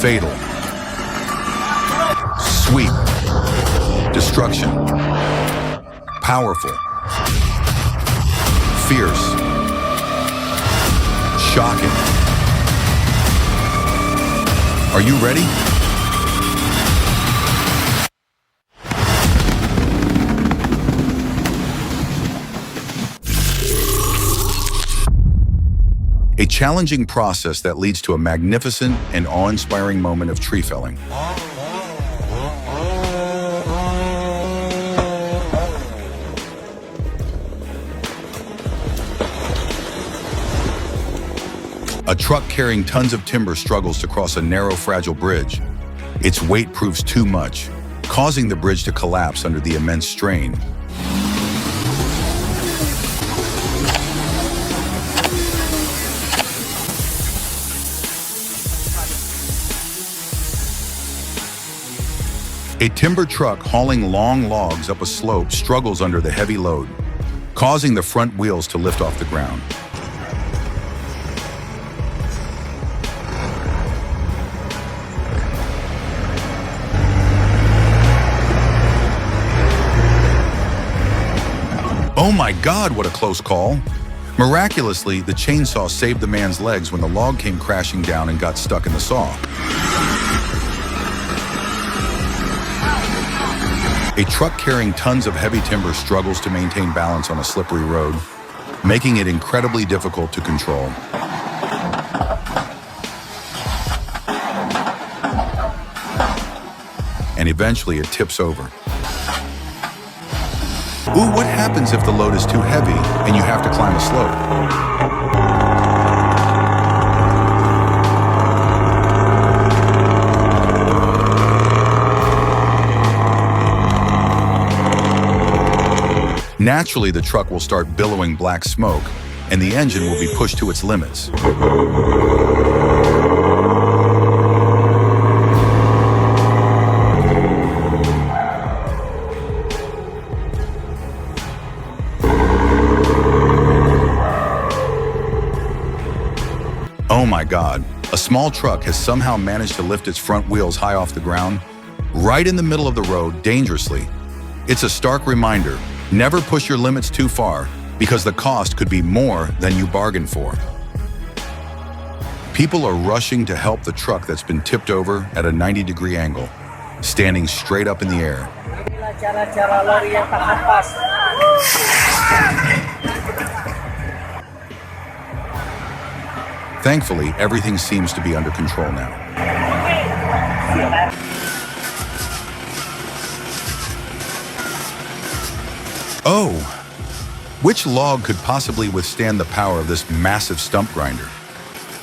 Fatal. Sweep. Destruction. Powerful. Fierce. Shocking. Are you ready? A challenging process that leads to a magnificent and awe-inspiring moment of tree felling. A truck carrying tons of timber struggles to cross a narrow, fragile bridge. Its weight proves too much, causing the bridge to collapse under the immense strain. A timber truck hauling long logs up a slope struggles under the heavy load, causing the front wheels to lift off the ground. Oh my God, what a close call! Miraculously, the chainsaw saved the man's legs when the log came crashing down and got stuck in the saw. A truck carrying tons of heavy timber struggles to maintain balance on a slippery road, making it incredibly difficult to control. And eventually it tips over. Ooh, what happens if the load is too heavy and you have to climb a slope? Naturally, the truck will start billowing black smoke, and the engine will be pushed to its limits. Oh my God, a small truck has somehow managed to lift its front wheels high off the ground, right in the middle of the road, dangerously. It's a stark reminder. Never push your limits too far, because the cost could be more than you bargained for. People are rushing to help the truck that's been tipped over at a 90-degree angle, standing straight up in the air. Thankfully, everything seems to be under control now. Oh, which log could possibly withstand the power of this massive stump grinder?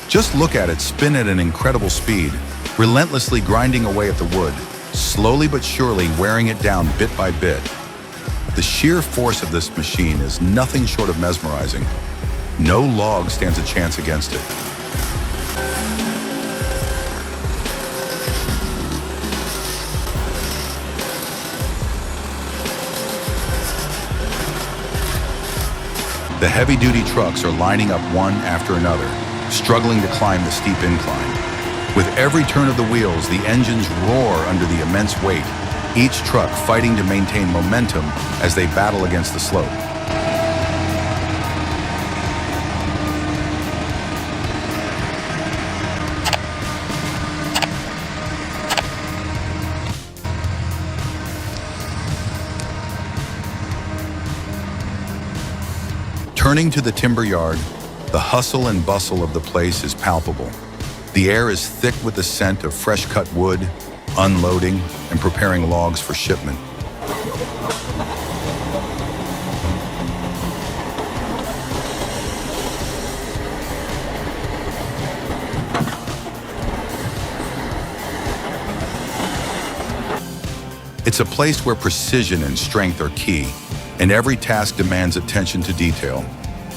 Just look at it spin at an incredible speed, relentlessly grinding away at the wood, slowly but surely wearing it down bit by bit. The sheer force of this machine is nothing short of mesmerizing. No log stands a chance against it. The heavy-duty trucks are lining up one after another, struggling to climb the steep incline. With every turn of the wheels, the engines roar under the immense weight, each truck fighting to maintain momentum as they battle against the slope. Turning to the timber yard, the hustle and bustle of the place is palpable. The air is thick with the scent of fresh cut wood, unloading, and preparing logs for shipment. It's a place where precision and strength are key, and every task demands attention to detail,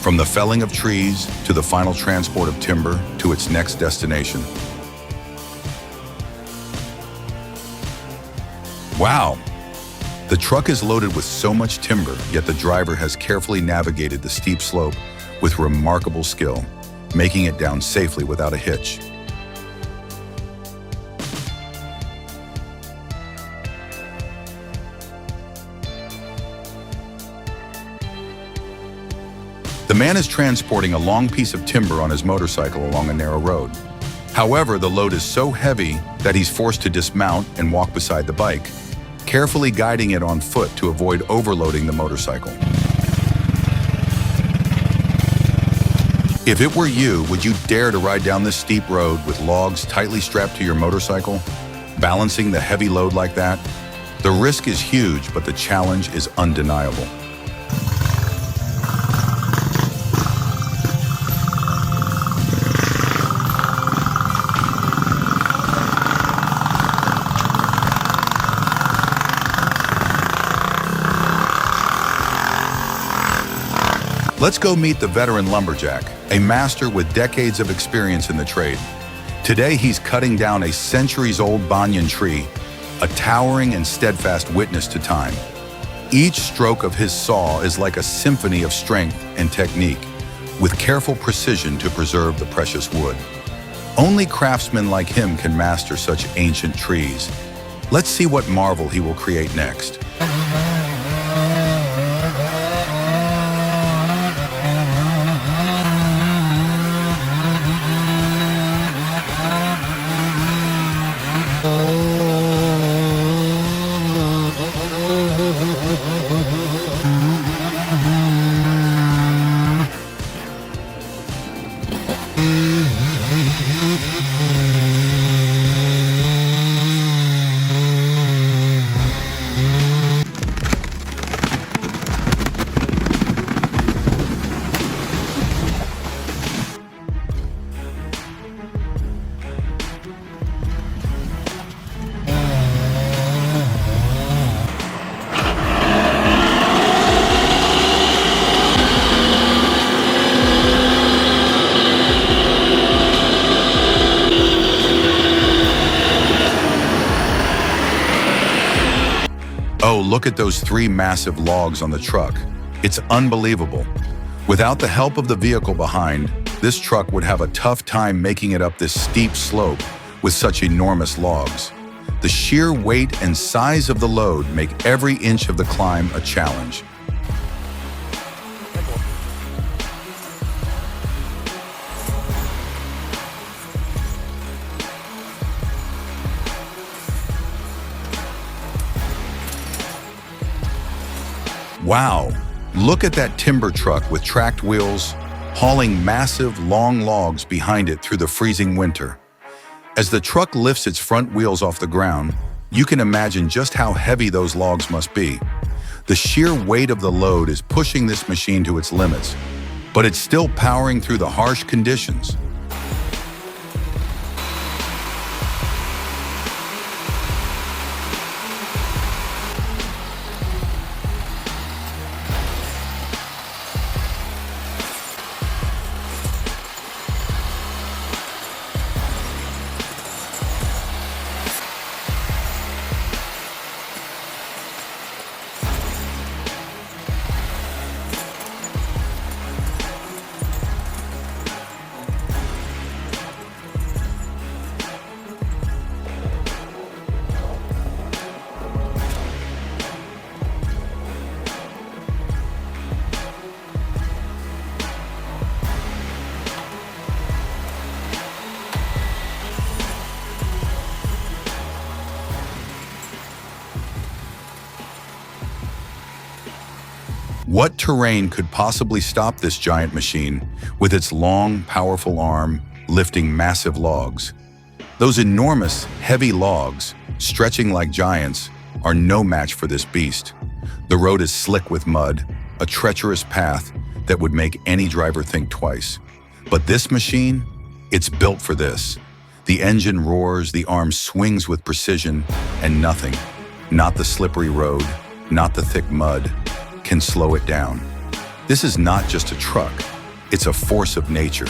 from the felling of trees to the final transport of timber to its next destination. Wow! The truck is loaded with so much timber, yet the driver has carefully navigated the steep slope with remarkable skill, making it down safely without a hitch. The man is transporting a long piece of timber on his motorcycle along a narrow road. However, the load is so heavy that he's forced to dismount and walk beside the bike, carefully guiding it on foot to avoid overloading the motorcycle. If it were you, would you dare to ride down this steep road with logs tightly strapped to your motorcycle, balancing the heavy load like that? The risk is huge, but the challenge is undeniable. Let's go meet the veteran lumberjack, a master with decades of experience in the trade. Today, he's cutting down a centuries-old banyan tree, a towering and steadfast witness to time. Each stroke of his saw is like a symphony of strength and technique, with careful precision to preserve the precious wood. Only craftsmen like him can master such ancient trees. Let's see what marvel he will create next. Oh, look at those 3 massive logs on the truck. It's unbelievable. Without the help of the vehicle behind, this truck would have a tough time making it up this steep slope with such enormous logs. The sheer weight and size of the load make every inch of the climb a challenge. Wow, look at that timber truck with tracked wheels, hauling massive, long logs behind it through the freezing winter. As the truck lifts its front wheels off the ground, you can imagine just how heavy those logs must be. The sheer weight of the load is pushing this machine to its limits, but it's still powering through the harsh conditions. What terrain could possibly stop this giant machine with its long, powerful arm lifting massive logs? Those enormous, heavy logs, stretching like giants, are no match for this beast. The road is slick with mud, a treacherous path that would make any driver think twice. But this machine, it's built for this. The engine roars, the arm swings with precision, and nothing, not the slippery road, not the thick mud, can slow it down. This is not just a truck, it's a force of nature.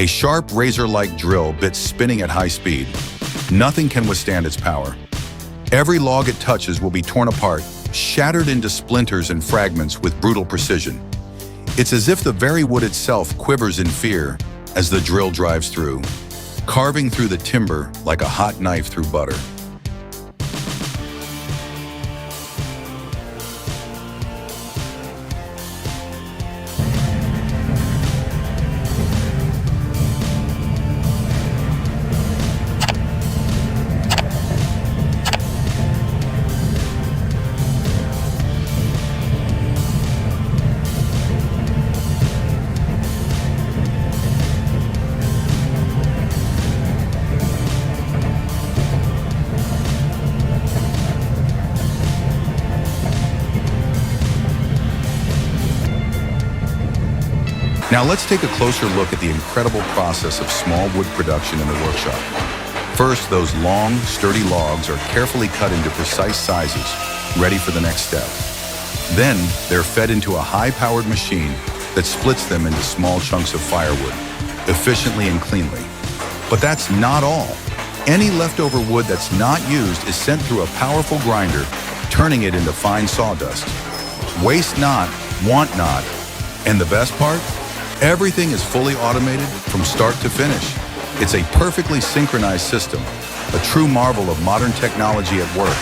A sharp razor-like drill bit spinning at high speed. Nothing can withstand its power. Every log it touches will be torn apart, shattered into splinters and fragments with brutal precision. It's as if the very wood itself quivers in fear as the drill drives through, carving through the timber like a hot knife through butter. Now let's take a closer look at the incredible process of small wood production in the workshop. First, those long, sturdy logs are carefully cut into precise sizes, ready for the next step. Then, they're fed into a high-powered machine that splits them into small chunks of firewood, efficiently and cleanly. But that's not all. Any leftover wood that's not used is sent through a powerful grinder, turning it into fine sawdust. Waste not, want not. And the best part? Everything is fully automated from start to finish. It's a perfectly synchronized system, a true marvel of modern technology at work.